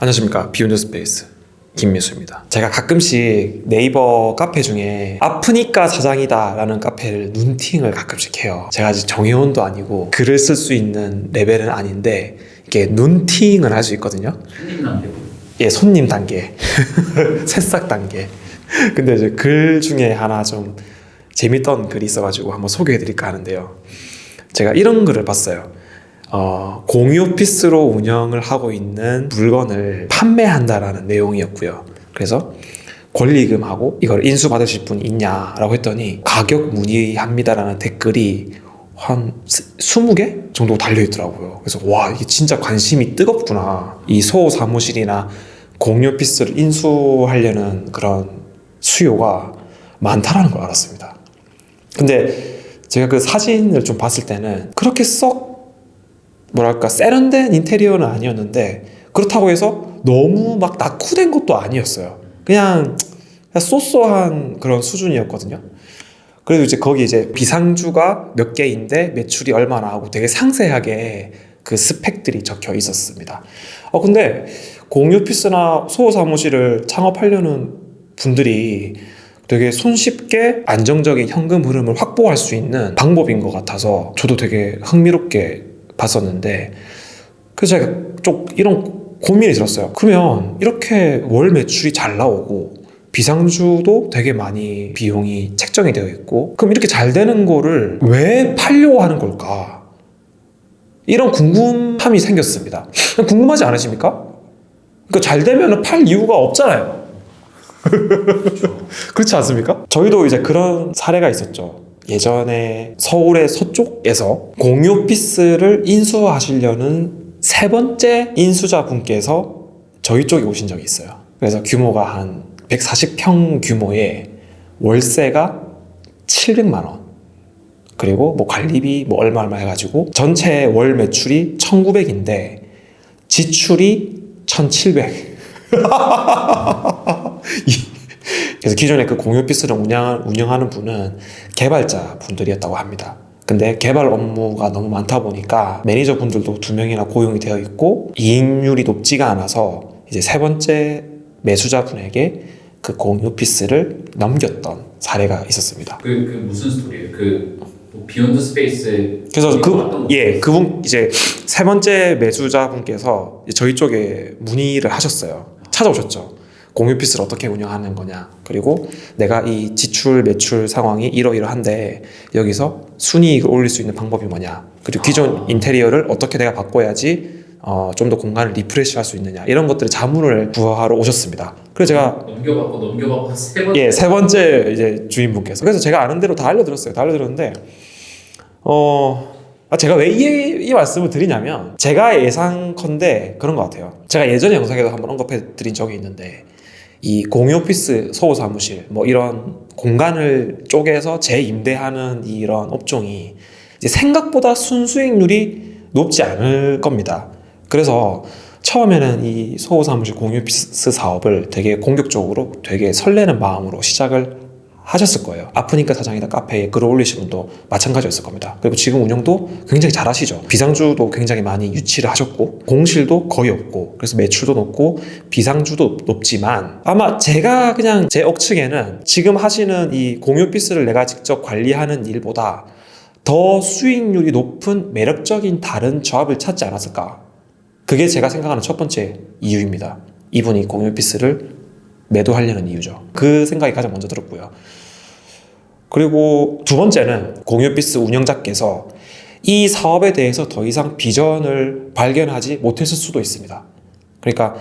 안녕하십니까. 비욘드 스페이스 김민수입니다. 제가 가끔씩 네이버 카페 중에 아프니까 사장이다 라는 카페를 눈팅을 가끔씩 해요. 제가 아직 정회원도 아니고 글을 쓸 수 있는 레벨은 아닌데 이렇게 눈팅을 할 수 있거든요. 손님 단계? 예, 손님 단계 새싹 단계. 근데 이제 글 중에 하나 좀 재밌던 글이 있어가지고 한번 소개해드릴까 하는데요. 제가 이런 글을 봤어요. 공유 오피스로 운영을 하고 있는 물건을 판매한다라는 내용이었고요. 그래서 권리금하고 이걸 인수받으실 분이 있냐라고 했더니 가격 문의합니다라는 댓글이 한 20개 정도 달려있더라고요. 그래서 와, 이게 진짜 관심이 뜨겁구나. 이 소호 사무실이나 공유 오피스를 인수하려는 그런 수요가 많다라는 걸 알았습니다. 근데 제가 그 사진을 좀 봤을 때는 그렇게 썩 뭐랄까 세련된 인테리어는 아니었는데 그렇다고 해서 너무 막 낙후된 것도 아니었어요. 그냥 쏘쏘한 그런 수준이었거든요. 그래도 이제 거기 이제 비상주가 몇 개인데 매출이 얼마나 하고 되게 상세하게 그 스펙들이 적혀 있었습니다. 근데 공유 오피스나 소호 사무실을 창업하려는 분들이 되게 손쉽게 안정적인 현금 흐름을 확보할 수 있는 방법인 것 같아서 저도 되게 흥미롭게 봤었는데, 그래서 제가 좀 이런 고민이 들었어요. 그러면 이렇게 월 매출이 잘 나오고 비상주도 되게 많이 비용이 책정이 되어 있고, 그럼 이렇게 잘 되는 거를 왜 팔려고 하는 걸까? 이런 궁금함이 생겼습니다. 궁금하지 않으십니까? 그러니까 잘 되면 팔 이유가 없잖아요. 그렇지 않습니까? 저희도 이제 그런 사례가 있었죠. 예전에 서울의 서쪽에서 공유 오피스를 인수하시려는 세 번째 인수자분께서 저희 쪽에 오신 적이 있어요. 그래서 규모가 한 140평 규모의 월세가 700만 원, 그리고 뭐 관리비 뭐 얼마 해가지고 전체 월 매출이 1900인데 지출이 1700. 그래서 기존에 그 공유 오피스를 운영하는 분은 개발자 분들이었다고 합니다. 근데 개발 업무가 너무 많다 보니까 매니저 분들도 2명이나 고용이 되어 있고 이익률이 높지가 않아서 이제 세 번째 매수자 분에게 그 공유 오피스를 넘겼던 사례가 있었습니다. 그 무슨 스토리예요? 비욘드 스페이스에 그래서 그분 이제 세 번째 매수자 분께서 저희 쪽에 문의를 하셨어요. 찾아오셨죠. 공유 오피스를 어떻게 운영하는 거냐, 그리고 내가 이 지출 매출 상황이 이러이러한데 여기서 순이익을 올릴 수 있는 방법이 뭐냐, 그리고 기존 인테리어를 어떻게 내가 바꿔야지 좀 더 공간을 리프레시할 수 있느냐, 이런 것들을 자문을 구하러 오셨습니다. 그래서 제가 넘겨받고 세 번째 이제 주인분께서, 그래서 제가 아는 대로 다 알려드렸어요. 다 알려드렸는데 제가 왜 이 말씀을 드리냐면, 제가 예상컨대 그런 것 같아요. 제가 예전에 영상에도 한번 언급해 드린 적이 있는데, 이 공유 오피스, 소호 사무실 뭐 이런 공간을 쪼개서 재임대하는 이런 업종이 이제 생각보다 순수익률이 높지 않을 겁니다. 그래서 처음에는 이 소호 사무실 공유 오피스 사업을 되게 공격적으로 되게 설레는 마음으로 시작을 하셨을 거예요. 아프니까 사장이다 카페에 글을 올리신 분도 마찬가지였을 겁니다. 그리고 지금 운영도 굉장히 잘 하시죠. 비상주도 굉장히 많이 유치를 하셨고 공실도 거의 없고, 그래서 매출도 높고 비상주도 높지만, 아마 제가 그냥 제 억측에는 지금 하시는 이 공유 오피스를 내가 직접 관리하는 일보다 더 수익률이 높은 매력적인 다른 조합을 찾지 않았을까. 그게 제가 생각하는 첫 번째 이유입니다. 이분이 공유 오피스를 매도하려는 이유죠. 그 생각이 가장 먼저 들었고요. 그리고 두 번째는 공유 오피스 운영자께서 이 사업에 대해서 더 이상 비전을 발견하지 못했을 수도 있습니다. 그러니까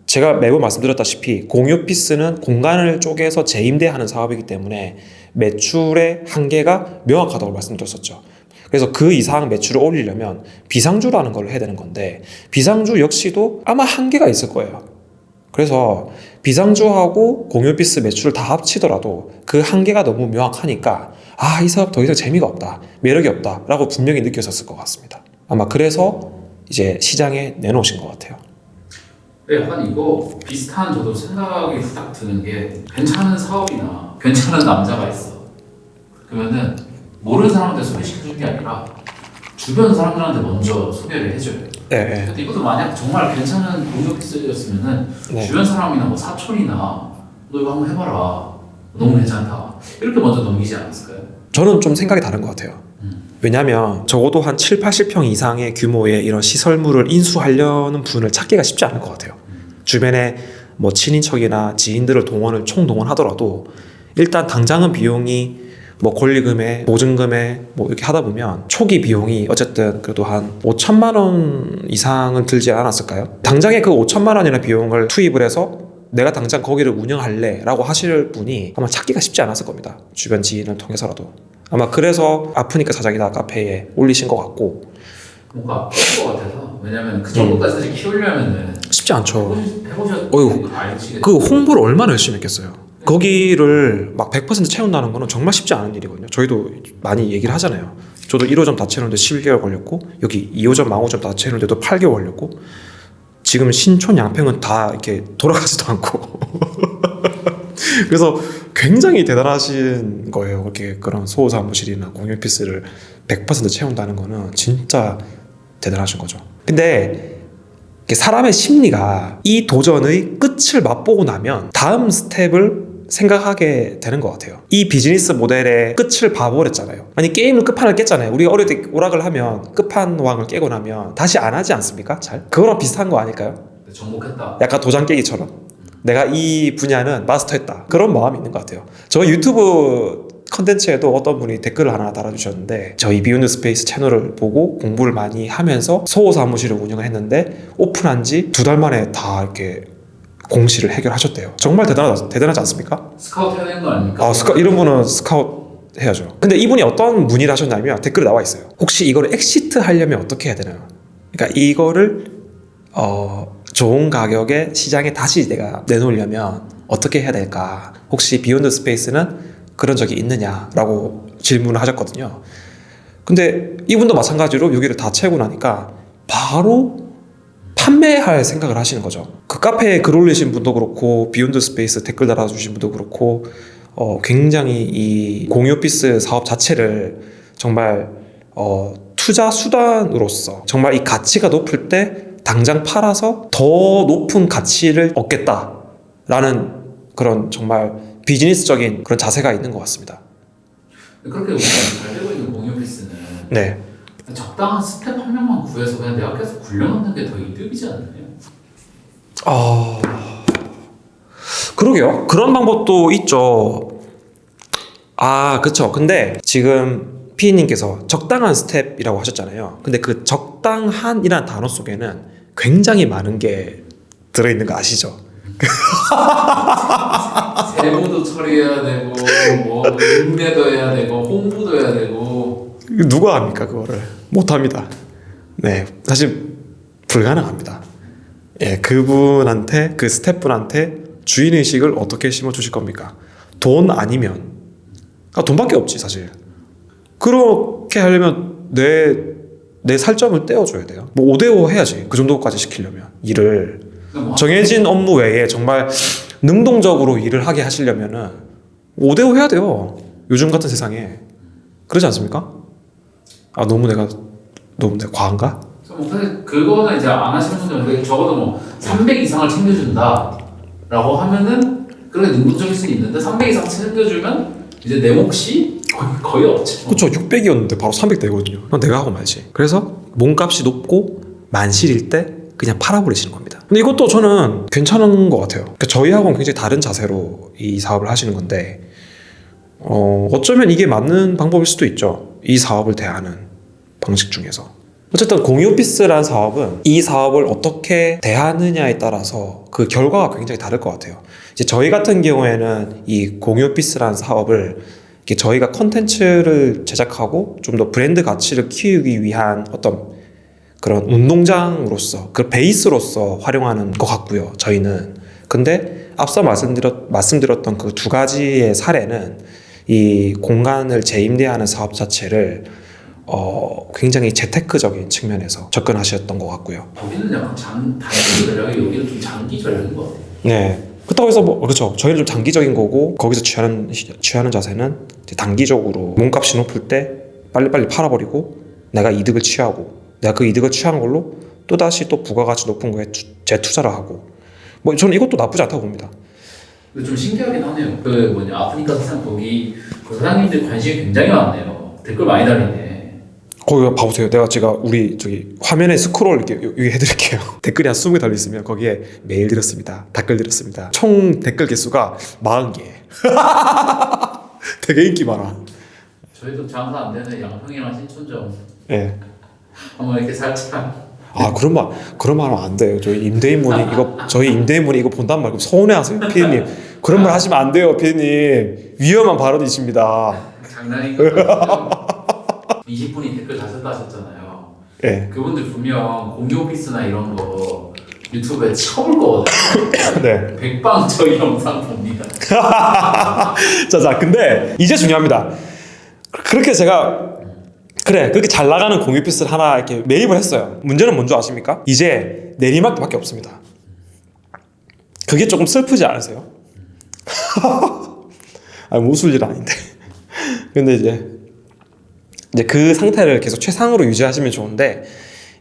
제가 매번 말씀드렸다시피 공유 오피스는 공간을 쪼개서 재임대하는 사업이기 때문에 매출의 한계가 명확하다고 말씀드렸었죠. 그래서 그 이상 매출을 올리려면 비상주라는 걸 해야 되는 건데, 비상주 역시도 아마 한계가 있을 거예요. 그래서 비상주하고 공유 오피스 매출을 다 합치더라도 그 한계가 너무 명확하니까 이 사업 더 이상 재미가 없다, 매력이 없다 라고 분명히 느껴졌을 것 같습니다. 아마 그래서 이제 시장에 내놓으신 것 같아요. 네, 약간 이거 비슷한 저도 생각이 후딱 드는 게, 괜찮은 사업이나 괜찮은 남자가 있어. 그러면은 모르는 사람한테 소개시켜주는 게 아니라 주변 사람들한테 먼저 소개를 해줘요. 네. 근데 이것도 만약 정말 괜찮은 공유 피스였으면은 네. 주변 사람이나 뭐 사촌이나 너 이거 한번 해봐라. 너무 괜찮다. 이렇게 먼저 넘기지 않았을까요? 저는 좀 생각이 다른 것 같아요. 왜냐하면 적어도 한 7, 80평 이상의 규모의 이런 시설물을 인수하려는 분을 찾기가 쉽지 않을 것 같아요. 주변에 뭐 친인척이나 지인들을 총동원하더라도 일단 당장은 비용이 뭐 권리금에 보증금에 뭐 이렇게 하다 보면 초기 비용이 어쨌든 그래도 한 5천만 원 이상은 들지 않았을까요? 당장에 그 5천만 원이라는 비용을 투입을 해서 내가 당장 거기를 운영할래 라고 하실 분이 아마 찾기가 쉽지 않았을 겁니다. 주변 지인을 통해서라도. 아마 그래서 아프니까 사장이다 카페에 올리신 것 같고 뭔가 아플 것 같아서. 왜냐면 그 정도까지 사실 키우려면은 쉽지 않죠. 해보셨 알지. 그 홍보를 얼마나 열심히 했겠어요. 거기를 막 100% 채운다는 거는 정말 쉽지 않은 일이거든요. 저희도 많이 얘기를 하잖아요. 저도 1호점 다 채우는데 11개월 걸렸고 여기 2호점, 망호점 다 채우는데도 8개월 걸렸고 지금 신촌 양평은 다 이렇게 돌아가지도 않고 그래서 굉장히 대단하신 거예요. 그렇게 그런 소사무실이나 공유 오피스를 100% 채운다는 거는 진짜 대단하신 거죠. 근데 사람의 심리가 이 도전의 끝을 맛보고 나면 다음 스텝을 생각하게 되는 것 같아요. 이 비즈니스 모델의 끝을 봐버렸잖아요. 아니 게임을 끝판을 깼잖아요. 우리가 어릴 때 오락을 하면 끝판왕을 깨고 나면 다시 안 하지 않습니까? 잘? 그거랑 비슷한 거 아닐까요? 정복했다. 약간 도장 깨기처럼 내가 이 분야는 마스터했다 그런 마음이 있는 것 같아요. 저 유튜브 컨텐츠에도 어떤 분이 댓글을 하나 달아주셨는데 저희 비욘드 스페이스 채널을 보고 공부를 많이 하면서 소호 사무실을 운영을 했는데 오픈한 지 2달 만에 다 이렇게 공시를 해결하셨대요. 정말 대단하지 않습니까? 스카우트 해야 되는 거 아닙니까? 이런 분은 스카우트 해야죠. 근데 이분이 어떤 문의를 하셨냐면 댓글에 나와 있어요. 혹시 이거를 엑시트 하려면 어떻게 해야 되나요? 그러니까 이거를 좋은 가격에 시장에 다시 내가 내놓으려면 어떻게 해야 될까? 혹시 비욘드 스페이스는 그런 적이 있느냐라고 질문을 하셨거든요. 근데 이분도 마찬가지로 여기를 다 채우고 나니까 바로 판매할 생각을 하시는 거죠. 그 카페에 글 올리신 분도 그렇고 비욘드 스페이스 댓글 달아주신 분도 그렇고 굉장히 이 공유 오피스 사업 자체를 정말 투자 수단으로서 정말 이 가치가 높을 때 당장 팔아서 더 높은 가치를 얻겠다라는 그런 정말 비즈니스적인 그런 자세가 있는 것 같습니다. 그렇게 우리가 잘 되고 있는 공유 오피스는 네. 적당한 스텝 한 명만 구해서 그냥 내가 계속 굴려놓는 게 더 이득이지 않나요? 그러게요. 그런 방법도 있죠. 그쵸. 근데 지금 피디님께서 적당한 스텝이라고 하셨잖아요. 근데 그 적당한이라는 단어 속에는 굉장히 많은 게 들어있는 거 아시죠? 세무도 처리해야 되고 뭐 인내도 해야 되고 홍보도 해야 되고 누가 합니까 그거를? 못합니다. 네, 사실 불가능합니다. 예, 그분한테 그 스태프분한테 주인의식을 어떻게 심어주실 겁니까? 돈 아니면 돈밖에 없지 사실. 그렇게 하려면 내 살점을 떼어줘야 돼요. 뭐 5대5 해야지. 그 정도까지 시키려면 일을 뭐 정해진 업무 외에 정말 능동적으로 일을 하게 하시려면은 5대5 해야 돼요. 요즘 같은 세상에. 그러지 않습니까? 너무 내가 과한가? 뭐 사실 그거는 이제 안 하시는 분들은 적어도 뭐 300 이상을 챙겨준다라고 하면은 그래 능동적일 수는 있는데 300 이상 챙겨주면 이제 내 몫이 거의 없죠. 그렇죠. 600이었는데 바로 300 되거든요. 그럼 내가 하고 말지. 그래서 몸값이 높고 만실일 때 그냥 팔아버리시는 겁니다. 근데 이것도 저는 괜찮은 것 같아요. 그러니까 저희하고는 굉장히 다른 자세로 이 사업을 하시는 건데 어쩌면 이게 맞는 방법일 수도 있죠. 이 사업을 대하는 방식 중에서. 어쨌든 공유 오피스라는 사업은 이 사업을 어떻게 대하느냐에 따라서 그 결과가 굉장히 다를 것 같아요. 이제 저희 같은 경우에는 이 공유 오피스라는 사업을 이렇게 저희가 컨텐츠를 제작하고 좀 더 브랜드 가치를 키우기 위한 어떤 그런 운동장으로서 그 베이스로서 활용하는 것 같고요. 저희는. 근데 앞서 말씀드렸던 그 두 가지의 사례는 이 공간을 재임대하는 사업 자체를 굉장히 재테크적인 측면에서 접근하셨던 것 같고요. 여기는 약간 단기 전략이 여기는 좀 장기 전략인 것 같아요. 네. 그렇다고 해서 그렇죠. 저희는 좀 단기적인 거고 거기서 취하는 자세는 이제 단기적으로 몸값이 높을 때 빨리빨리 팔아버리고 내가 이득을 취하고 내가 그 이득을 취한 걸로 또다시 또 부가가치 높은 거에 재투자를 하고 뭐 저는 이것도 나쁘지 않다고 봅니다. 근데 좀 신기하긴 하네요. 그 뭐냐 아프리카 사장 거기 그 사장님들 관심이 굉장히 많네요. 댓글 많이 달리네. 거기 봐보세요. 제가 우리 저기 화면에 스크롤 이렇게 여기 해드릴게요. 댓글이 한 20개 달려있으면 거기에 메일 드렸습니다. 댓글 드렸습니다. 총 댓글 개수가 40개. 되게 인기 많아. 저희도 장사 안 되는 양평이랑 신촌점 예. 한번 이렇게 살짝 아 그런 말 하면 안 돼요. 저희 임대인분이 이거 본단 말고 서운해하세요, 피디님. 그런 말 하시면 안 돼요, 피디님. 위험한 발언이십니다. 장난인 거죠. 20분이 댓글 다 썼다 하셨잖아요. 예. 그분들 분명 공유 오피스나 이런 거 유튜브에 쳐볼 거거든요. 네. 백방 저희 영상 봅니다. 자, 근데 이제 중요합니다. 그렇게 제가 그렇게 잘 나가는 공유 오피스를 하나 이렇게 매입을 했어요. 문제는 뭔지 아십니까? 이제 내리막밖에 없습니다. 그게 조금 슬프지 않으세요? 아니 뭐 웃을 일 아닌데. 근데 이제 그 상태를 계속 최상으로 유지하시면 좋은데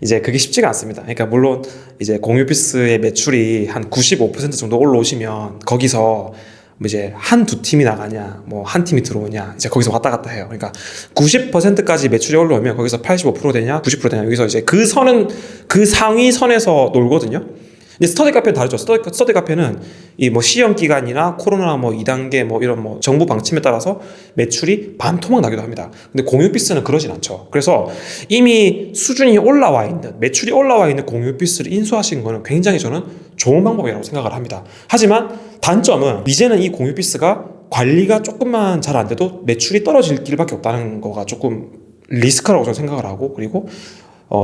이제 그게 쉽지가 않습니다. 그러니까 물론 이제 공유 오피스의 매출이 한 95% 정도 올라오시면 거기서 뭐 이제 한두 팀이 나가냐, 뭐 한 팀이 들어오냐, 이제 거기서 왔다 갔다 해요. 그러니까 90%까지 매출이 올라오면 거기서 85% 되냐, 90% 되냐, 여기서 이제 그 상위 선에서 놀거든요. 근데 스터디 카페는 다르죠. 스터디 카페는 이 뭐 시험 기간이나 코로나 뭐 2단계 뭐 이런 뭐 정부 방침에 따라서 매출이 반토막 나기도 합니다. 근데 공유 오피스는 그러진 않죠. 그래서 이미 수준이 올라와 있는, 매출이 올라와 있는 공유 오피스를 인수하신 거는 굉장히 저는 좋은 방법이라고 생각을 합니다. 하지만 단점은 이제는 이 공유 오피스가 관리가 조금만 잘 안 돼도 매출이 떨어질 길밖에 없다는 거가 조금 리스크라고 저는 생각을 하고, 그리고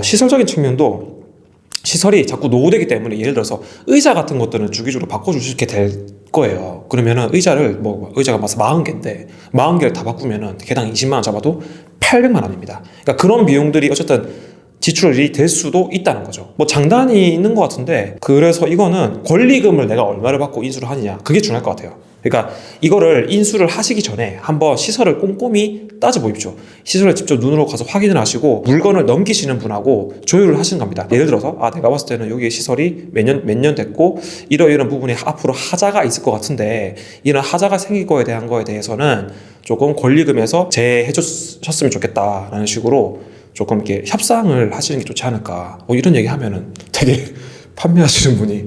시설적인 측면도 시설이 자꾸 노후되기 때문에 예를 들어서 의자 같은 것들은 주기적으로 바꿔주시게 될 거예요. 그러면은 의자가 40개인데 40개를 다 바꾸면은 개당 20만 원 잡아도 800만 원입니다. 그러니까 그런 비용들이 어쨌든 지출이 될 수도 있다는 거죠. 뭐 장단이 있는 것 같은데, 그래서 이거는 권리금을 내가 얼마를 받고 인수를 하느냐, 그게 중요할 것 같아요. 그러니까 이거를 인수를 하시기 전에 한번 시설을 꼼꼼히 따져보십시오. 시설을 직접 눈으로 가서 확인을 하시고 물건을 넘기시는 분하고 조율을 하시는 겁니다. 예를 들어서 내가 봤을 때는 여기 시설이 몇 년 됐고 이런 부분에 앞으로 하자가 있을 것 같은데 이런 하자가 생길 거에 대한 거에 대해서는 조금 권리금에서 제해해 줬으면 좋겠다라는 식으로 조금 이렇게 협상을 하시는 게 좋지 않을까, 이런 얘기 하면은 되게 판매하시는 분이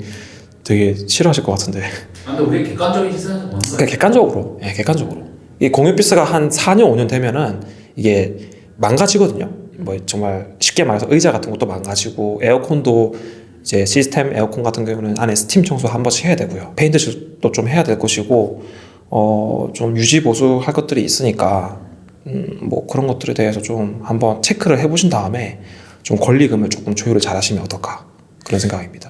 되게 싫어하실 것 같은데. 근데 우리 객관적인 시선에서 보는 거예요. 객관적으로 이 공유 오피스가 한 4년 5년 되면은 이게 망가지거든요. 뭐 정말 쉽게 말해서 의자 같은 것도 망가지고, 에어컨도 이제 시스템 에어컨 같은 경우는 안에 스팀 청소 한 번씩 해야 되고요. 페인트칠도 좀 해야 될 것이고, 좀 유지 보수할 것들이 있으니까 뭐 그런 것들에 대해서 좀 한번 체크를 해보신 다음에 좀 권리금을 조금 조율을 잘 하시면 어떨까, 그런 생각입니다.